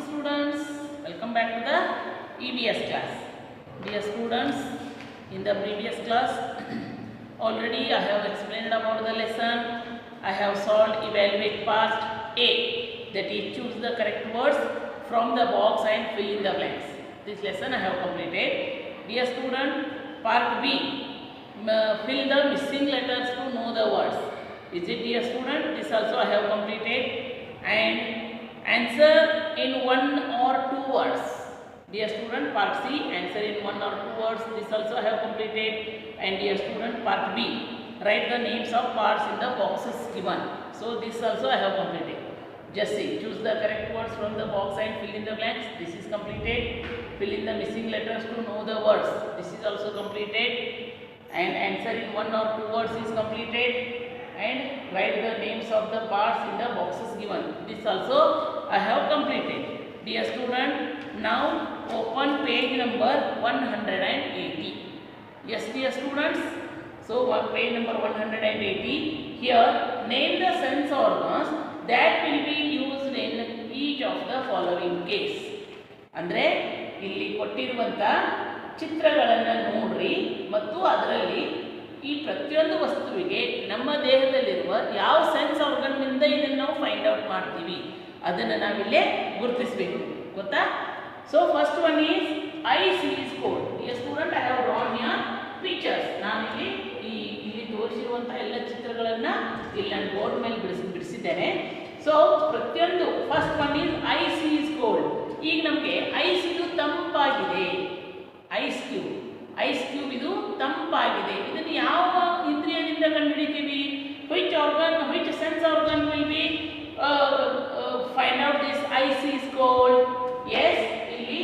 students, welcome back to the EBS class. Dear students, in the previous class already I have explained about the lesson. I have solved evaluate part A, that is choose the correct words from the box and fill in the blanks. This lesson I have completed. Dear student, part B, fill the missing letters to know the words. Is it, dear student? This also I have completed. And answer in one or two words. Dear student, part C, answer in one or two words. This also I have completed. And dear student, part B, write the names of parts in the boxes given. So this also I have completed. Just see, choose the correct words from the box and fill in the blanks. This is completed. Fill in the missing letters to know the words. This is also completed. And answer in one or two words is completed. And write the names of the parts in the boxes given. This also I have completed. Dear student, now open page number 180. Yes, dear students. So page number 180. Here, name the sense organs that will be used in each of the following case. ಅಂದ್ರೆ ಇಲ್ಲಿ ಕೊಟ್ಟಿರುವಂತ ಚಿತ್ರಗಳನ್ನು ನೋಡ್ರಿ ಮತ್ತು ಅದರಲ್ಲಿ ಈ ಪ್ರತಿಯೊಂದು ವಸ್ತುವಿಗೆ ನಮ್ಮ ದೇಹದಲ್ಲಿರುವ ಯಾವ ಸೆನ್ಸ್ ಆರ್ಗನ್ನಿಂದ ಇದನ್ನು ನಾವು ಫೈಂಡ್ ಔಟ್ ಮಾಡ್ತೀವಿ ಅದನ್ನು ನಾವಿಲ್ಲೇ ಗುರುತಿಸಬೇಕು ಗೊತ್ತಾ. So first one is ice is cold. Dear student, I have drawn here pictures. ನಾನಿಲ್ಲಿ ಇಲ್ಲಿ ತೋರಿಸಿರುವಂತಹ ಎಲ್ಲ ಚಿತ್ರಗಳನ್ನು ಇಲ್ಲಿ ನಾನು ಬೋರ್ಡ್ ಮೇಲೆ ಬಿಡಿಸಿದ್ದೇನೆ. ಸೊ ಪ್ರತಿಯೊಂದು first one is ice is cold. ಈಗ ನಮಗೆ ಐಸ್ ಇದು ತಂಪಾಗಿದೆ. ಐಸ್ ಕ್ಯೂಬ್ ಇದು ತಂಪಾಗಿದೆ. ಇದನ್ನು ಯಾವ ಇಂದ್ರಿಯದಿಂದ ಕಂಡುಹಿಡಿತೀವಿ? Which sense organ will be find out this ice is cold? Yes, ಇಲ್ಲಿ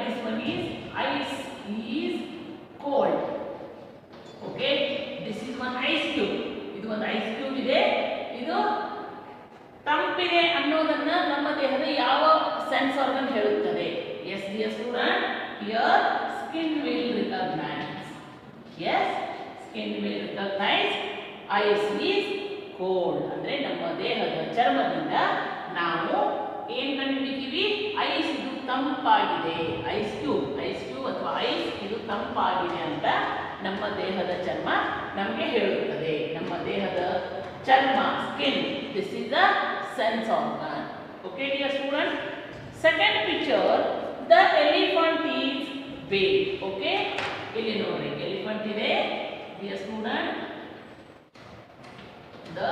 this one is ice is cold. Okay, this is one ice cube. ಇದು ಒಂದು ಐಸ್ ಕ್ಯೂಬ್ ಇದೆ, ಇದು ತಂಪಿದೆ ಅನ್ನೋದನ್ನ ನಮ್ಮ ದೇಹದ ಯಾವ ಸೆನ್ಸ್ ಆರ್ಗನ್ ಹೇಳುತ್ತದೆ? S dear student, here skin will recognize. Yes, skin will recognize ice is cold. ಅಂದ್ರೆ ನಮ್ಮ ದೇಹದ ಚರ್ಮದಿಂದ ನಾವು ಏನು ಕಂಡುಹಿಡಿತೀವಿ? ಐಸ್ ಇದು ತಂಪಾಗಿದೆ. ಐಸ್ ಕ್ಯೂಬ್ ಅಥವಾ ಐಸ್ ಇದು ತಂಪಾಗಿದೆ ಅಂತ ನಮ್ಮ ದೇಹದ ಚರ್ಮ ನಮಗೆ ಹೇಳುತ್ತದೆ. ನಮ್ಮ ದೇಹದ ಚರ್ಮ, skin, this is the sense organ. Okay dear student, second picture, the elephant is big. Okay, ಇಲ್ಲಿ ನೋಡಿ ಎಲಿಫೆಂಟ್ ಇದೆ. Dear student, the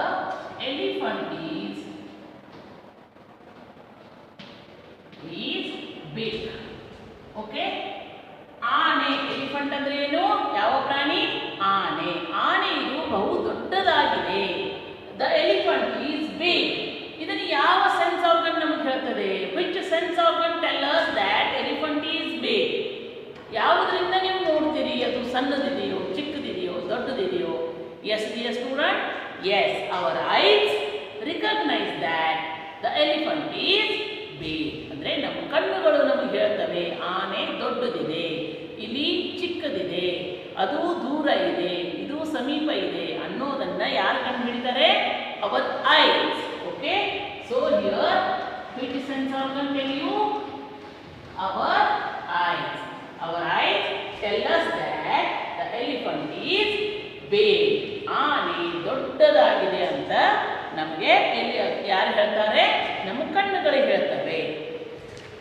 elephant is big. Okay, ಆನೆ. ಎಲಿಫೆಂಟ್ ಅಂದ್ರೆ ಏನು? ಯಾವ ಪ್ರಾಣಿ? ಆನೆ. ಆನೆ ಇದು ಬಹು ದೊಡ್ಡದಾಗಿದೆ. the elephant is big. ಇದನ್ನು ಯಾವ ಸೆನ್ಸ್ ಆರ್ಗನ್ ನಮಗೆ ಹೇಳ್ತದೆ? which sense organ tell us that elephant is big? ಯಾವುದರಿಂದ ನೀವು ನೋಡ್ತೀರಿ ಅದು ಸಣ್ಣದಿದೆಯೋ, ಚಿಕ್ಕದಿದೆಯೋ, ದೊಡ್ಡದಿದೆಯೋ? Yes dear student, yes, our eyes recognise that the elephant is big. ಅಂದರೆ ನಮ್ಮ ಕಣ್ಣುಗಳು ನಮಗೆ ಹೇಳ್ತವೆ ಆನೆ ದೊಡ್ಡದಿದೆ, ಇಲ್ಲಿ ಚಿಕ್ಕದಿದೆ, ಅದು ದೂರ ಇದೆ, ಇದು ಸಮೀಪ ಇದೆ ಅನ್ನೋದನ್ನ ಯಾರು ಕಂಡು ಹಿಡಿತಾರೆ? Our eyes. Okay, so here which sense organ tell you? Our eyes. Our eyes tell us that the elephant is big. ಆನೆ ದೊಡ್ಡದಾಗಿದೆ ಅಂತ ನಮಗೆ ಯಾರು ಹೇಳ್ತಾರೆ? ನಮ್ಮ ಕಣ್ಣುಗಳು ಹೇಳ್ತವೆ.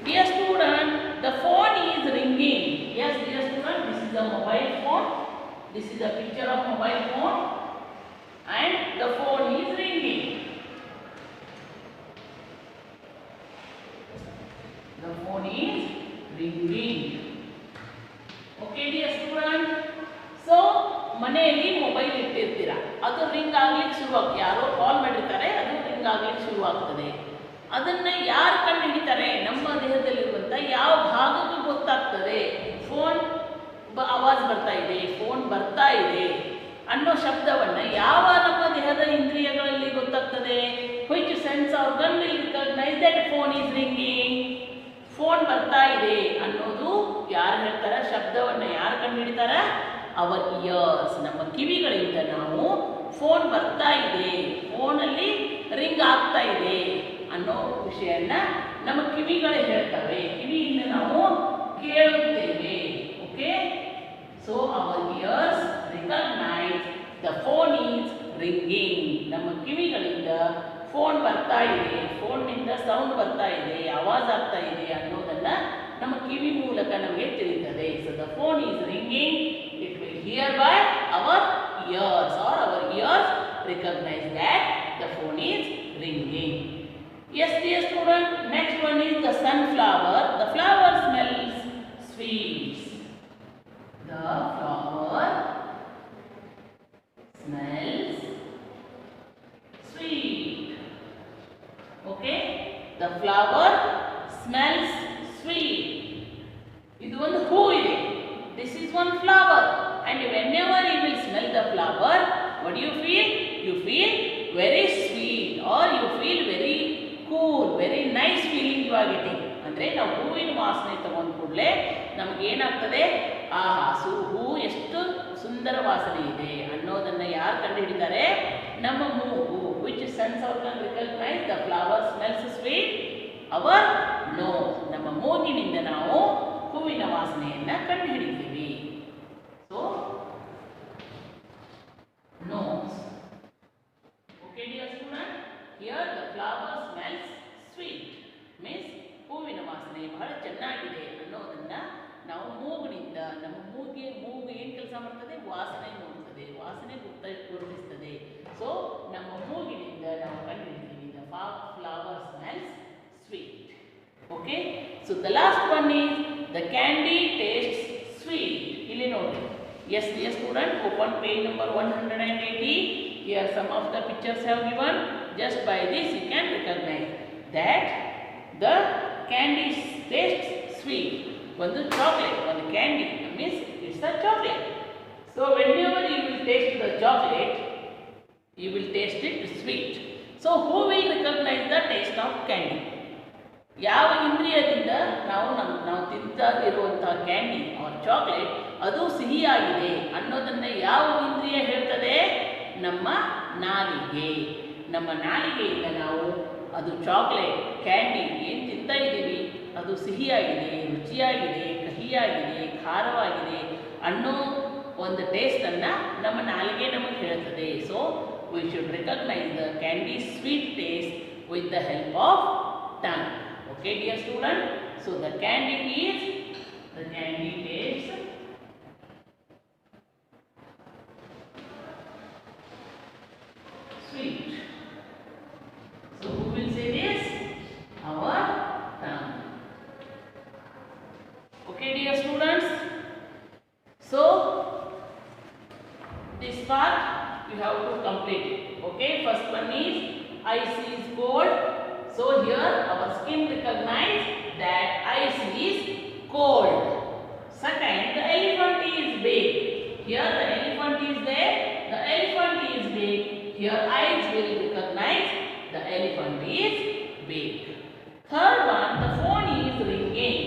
Dear student, the phone is ringing. Yes, dear student, this is a mobile phone. This is a picture of mobile phone and the phone is ringing. The phone is ringing. Okay dear student, so ಮನೆಯಲ್ಲಿ mobile ಇಟ್ಟಿರ್ತೀರಾ, ಅದು ring ಆಗ್ಲಿಕ್ಕೆ ಶುರುವಾಗ್ತದೆ. ಯಾರೋ ಕಾಲ್ ಮಾಡಿರ್ತಾರೆ, ಅದು ring ಆಗ್ಲಿಕ್ಕೆ ಶುರುವಾಗ್ತದೆ. ಅದನ್ನ ಯಾರು ಕಂಡು ಹಿಡಿತಾರೆ? ನಮ್ಮ ದೇಹದಲ್ಲಿರುವಂಥ ಯಾವ ಭಾಗಕ್ಕೂ ಗೊತ್ತಾಗ್ತದೆ ಫೋನ್ ಆವಾಜ್ ಬರ್ತಾ ಇದೆ, ಫೋನ್ ಬರ್ತಾ ಇದೆ ಅನ್ನೋ ಶಬ್ದವನ್ನ ಯಾವ ನಮ್ಮ ದೇಹದ ಇಂದ್ರಿಯಗಳಲ್ಲಿ ಗೊತ್ತಾಗ್ತದೆ? Which sense organ will recognise that phone is ringing? Phone ಬರ್ತಾ ಇದೆ ಅನ್ನೋದು ಯಾರು ಹೇಳ್ತಾರ? ಶಬ್ದವನ್ನು ಯಾರು ಕಂಡು ಹಿಡಿತಾರ? ಅವರ್ ಇಯರ್ಸ್, ನಮ್ಮ ಕಿವಿಗಳಿಂದ ನಾವು ಫೋನ್ ಬರ್ತಾ ಇದೆ, ಫೋನಲ್ಲಿ ರಿಂಗ್ ಆಗ್ತಾ ಇದೆ ಅನ್ನೋ ವಿಷಯನ ನಮ್ಮ ಕಿವಿಗಳೇ ಹೇಳ್ತವೆ. ಕಿವಿಯಿಂದ ನಾವು ಕೇಳುತ್ತೇವೆ. Okay, so our years recognise the phone is ringing. ನಮ್ಮ ಕಿವಿಗಳಿಂದ ಫೋನ್ ಬರ್ತಾ ಇದೆ, ಫೋನ್ನಿಂದ ಸೌಂಡ್ ಬರ್ತಾ ಇದೆ, ಆವಾಜ್ ಆಗ್ತಾ ಇದೆ ಅನ್ನೋದನ್ನ ನಮ್ಮ ಕಿವಿ ಮೂಲಕ ನಮಗೆ ತಿಳಿಯುತ್ತದೆ. So the phone is ringing, it will hear by our ears, or our ears recognize that the phone is ringing. Yes dear student, next one is the sunflower. The flower smells sweet. The flower smells sweet. Okay, the flower smells sweet. Idu ಒಂದು ಹೂ ಇದೆ. This is one flower. And whenever you will smell the flower, what do you feel? You feel very sweet, or you feel very cool, very nice feeling you are getting. ಅಂದರೆ ನಾವು ಹೂವಿನ ವಾಸನೆ ತಗೊಂಡ ಕೂಡಲೇ ನಮಗೆ ಏನಾಗ್ತದೆ, ಆಹಾ ಹೂ ಎಷ್ಟು ಸುಂದರ ವಾಸನೆ ಇದೆ ಅನ್ನೋದನ್ನು ಯಾರು ಕಂಡುಹಿಡಿತಾರೆ? ನಮ್ಮ ಮೂಗು. which sense organ recognize the flower smells sweet? our nose. ನಮ್ಮ ಮೂಗಿನಿಂದ ನಾವು ಹೂವಿನ ವಾಸನೆಯನ್ನು ಕಂಡುಹಿಡಿತೀವಿ. So, nose. Okay dear student, here the flower smells sweet. Means ಹೂವಿನ ವಾಸನೆ ಬಹಳ ಚೆನ್ನಾಗಿದೆ ಅನ್ನೋದನ್ನ ನಾವು ಮೂಗಿನಿಂದ, ನಮ್ಮ ಮೂಗು ಏನು ಕೆಲಸ ಮಾಡ್ತದೆ? ವಾಸನೆ ನೋಡುತ್ತದೆ, ವಾಸನೆ ಗುರುತಿಸ್ತದೆ. ಸೊ ನಮ್ಮ ಮೂಗಿನಿಂದ ನಾವು ಕಂಡುಹಿಡಿತೀವಿ the flower smells sweet. Okay, so the last one is the candy tastes sweet. ಇಲ್ಲಿ ನೋಡಿ. Yes dear student, open page number 180. Here some of the pictures have given. Just by this you can recognize that the candy tastes sweet. One chocolate, one candy means it's a chocolate. So whenever you will taste the chocolate, you will taste it sweet. So who will recognize the taste of candy? ಯಾವ ಇಂದ್ರಿಯದಿಂದ ನಾವು ತಿಂತಾ ಇರುವಂತಹ candy R chocolate ಅದು ಸಿಹಿಯಾಗಿದೆ ಅನ್ನೋದನ್ನ ಯಾವ ಇಂದ್ರಿಯ ಹೇಳ್ತದೆ? ನಮ್ಮ ನಾಲಿಗೆ. ನಮ್ಮ ನಾಲಿಗೆಯಿಂದ ನಾವು ಅದು ಚಾಕ್ಲೇಟ್, ಕ್ಯಾಂಡಿ ಏನು ತಿಂತಾ ಇದ್ದೀವಿ ಅದು ಸಿಹಿಯಾಗಿದೆ, ರುಚಿಯಾಗಿದೆ, ಕಹಿಯಾಗಿದೆ, ಖಾರವಾಗಿದೆ ಅನ್ನೋ ಒಂದು ಟೇಸ್ಟನ್ನು ನಮ್ಮ ನಾಲಿಗೆ ನಮಗೆ ಹೇಳ್ತದೆ. So we should recognise the candy sweet taste with the help of tongue. Okay dear student, so the candy tastes sweet. So who will say this? Our tongue. Okay dear students, so this part you have to complete it. Okay, first one is ice is cold. So here our skin recognize that ice is cold. Second, the elephant is big. Here the elephant is there, the elephant is big. Here eyes will recognize the elephant is big. Third one, the phone is ringing.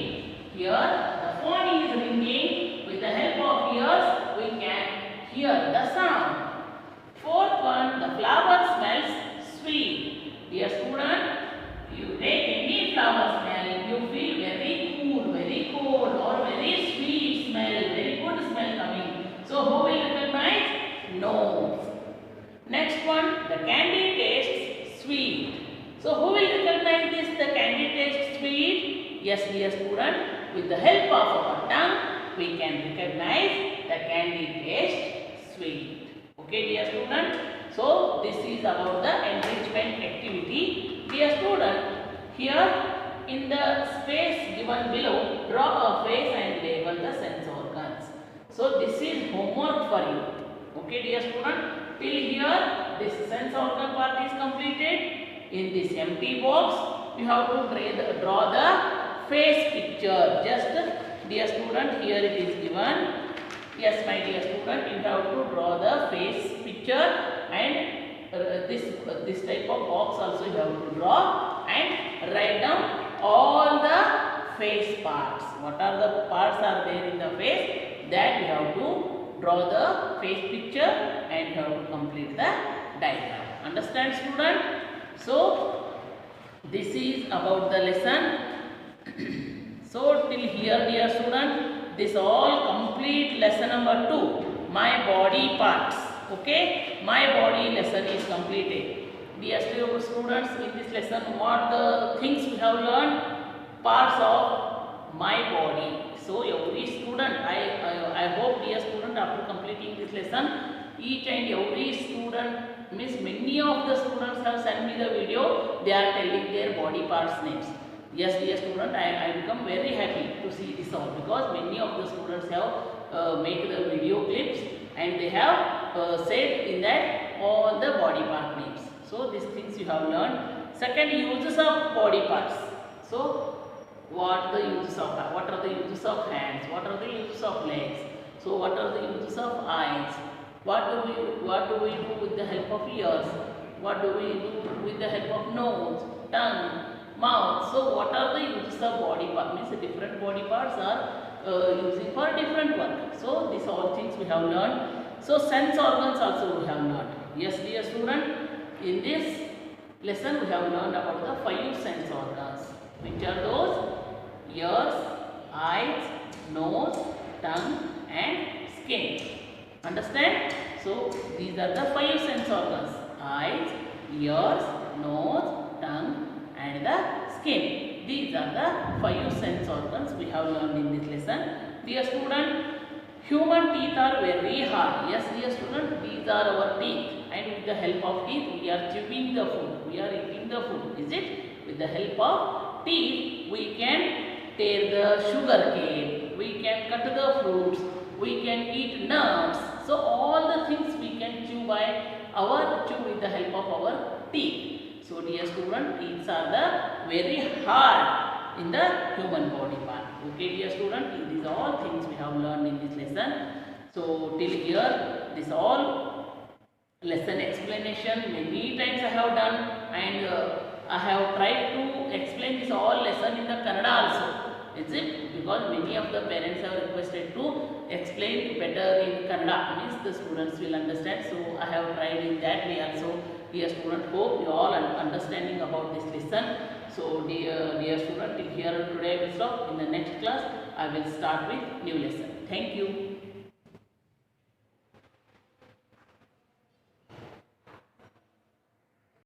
Here the phone is ringing. With the help of ears we can hear the sound. Fourth one, the flower smells sweet. Dear student, you take any flower smell, you feel very cool, very cold, or very sweet smell, very good smell coming. So who will recognize? Nose. Next one, the candy tastes sweet. So who will recognize this? The candy tastes sweet. Yes dear student, with the help of our tongue we can recognize the candy tastes sweet. Okay dear student, so this is about the enrichment activity. Dear student, here in the space given below, draw a face and label the sense organs. So this is homework for you. Okay dear student, till here this sense organ part is completed. In this empty box you have to draw the face picture. Just dear student, here it is given. Yes my dear student, you have to draw the face picture, and this type of box also you have to draw and write down all the face parts. What are the parts are there in the face, that you have to draw the face picture and you have to complete the diagram. Understand student? So This is about the lesson. So till here, dear student, this all complete lesson number 2, my body parts. Okay, my body lesson is completed. Dear students, in this lesson, what the things we have learned? Parts of my body. So every student, I hope, dear student, after completing this lesson, each and every student, means many of the students have sent me the video. They are telling their body parts names. Yes, dear student, I become very happy to see this all, because many of the students have made the video clips and they have said in that all the body part names. So these things you have learned. Second, uses of body parts. So what are the uses of hands? What are the uses of legs? So what are the uses of eyes? What do we do with the help of ears? What do we do with the help of nose, tongue, mouth? So what are the uses of body part? Means the different body parts are using for different work. So these all things we have learned. So sense organs also we have learned. Yes, dear student, in this lesson we have learned about the 5 sense organs. Which are those? Ears, eyes, nose, tongue and skin. Understand? So these are the 5 sense organs: eyes, ears, nose, tongue and the skin. These are the 5 sense organs we have learned in this lesson. Dear student, human teeth are very hard. Yes, dear student, these are our teeth, and with the help of teeth we are chewing the food, we are eating the food. Is it? With the help of teeth we can tear the sugar cane, we can cut the fruits, we can eat nuts. So all the things we can chew with the help of our teeth. So dear student, teeth are the very hard in the human body part. Okay, dear student, these are all things we have learned in this lesson. So till here, this all lesson explanation many times I have done, and I have tried to explain this all lesson in the Kannada also. Is it? Because many of the parents have requested to explain better in Kannada, means the students will understand. So I have tried in that way also. Dear student, hope you all are understanding about this lesson. So dear student, till here today I will stop. In the next class I will start with new lesson. Thank you.